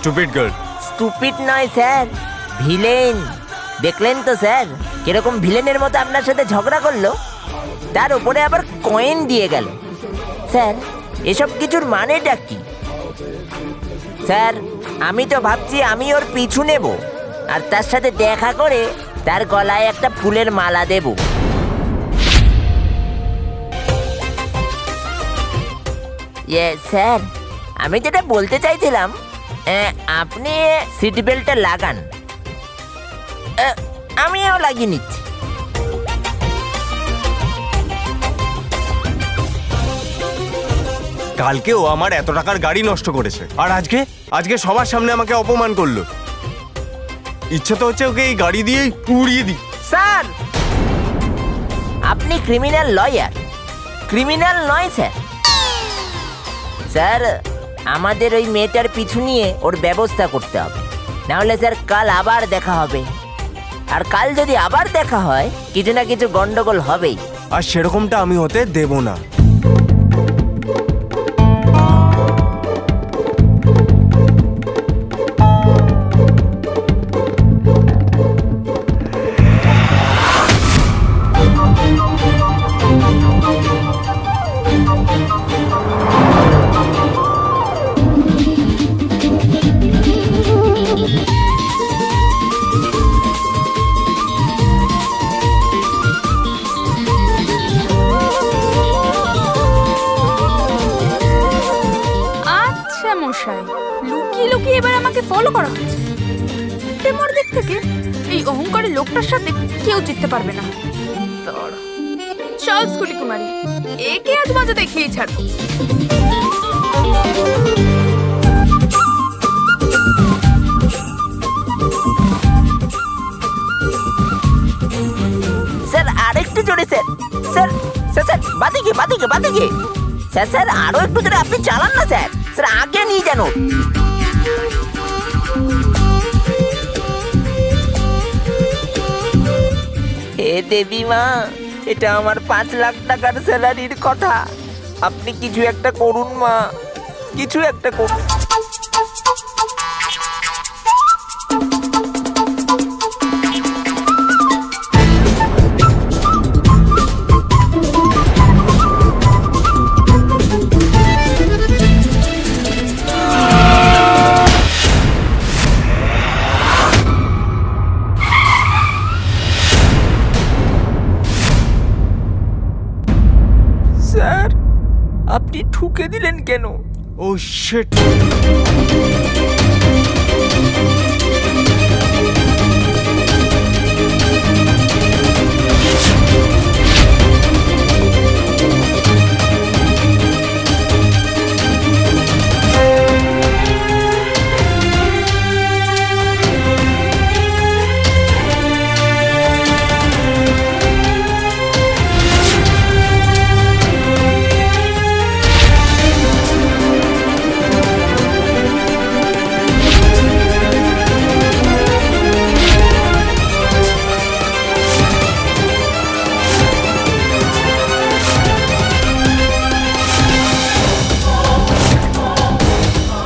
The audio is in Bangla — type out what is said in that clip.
Stupid girl. স্টুপিড নয় স্যার, ভিলেন। দেখলেন তো স্যার কিরকম ভিলেনের মতো আপনার সাথে ঝগড়া করলো, তার উপরে আবার কয়েন দিয়ে গেল। স্যার এসব কিছুর মানেটা কি? স্যার আমি তো ভাবছি আমি ওর পিছু নেব আর তার সাথে দেখা করে তার গলায় একটা ফুলের মালা দেব। স্যার আমি যেটা বলতে চাইছিলাম, আপনি সিট বেল্টটা লাগান, আমিও লাগিয়ে নিচ্ছি। কালকেও আমার এত টাকার গাড়ি নষ্ট করেছে, আর আজকে সবার সামনে আমাকে অপমান করলো। ইচ্ছা তো হচ্ছে ওকে এই গাড়ি দিয়েই উড়িয়ে দিই। স্যার আপনি ক্রিমিনাল লয়ার, ক্রিমিনাল নয় স্যার। স্যার আমাদের ওই মেয়েটার পিছু নিয়ে ওর ব্যবস্থা করতে হবে, নাহলে স্যার কাল আবার দেখা হবে, আর কাল যদি আবার দেখা হয় কিছু না কিছু গন্ডগোল হবেই। আর সেরকমটা আমি হতে দেব না। আচ্ছা মশাই, লুকিয়ে লুকিয়ে এবার আমাকে ফলো করা হচ্ছে। প্রেমর দিক থেকে এই অহংকারী লোকটার সাথে কেউ জিততে পারবে না। দাঁড়া। চল স্কুটি কুমারী, একে আজ মজা দেখিয়ে ছাড়বো। স্যার আরেকটু জোরে স্যার, স্যার স্যার স্যার বাদিকে বাদিকে বাদিকে স্যার, স্যার আরো একটু জোরে আপনি চালান না স্যার, স্যার আগে নিয়ে যান। হে দেবী মা, এটা আমার 5 লাখ টাকার স্যালারির কথা, আপনি কিছু একটা করুন মা, কিছু একটা করুন। স্যার আপনি ঠুকে দিলেন কেন? ও শিট।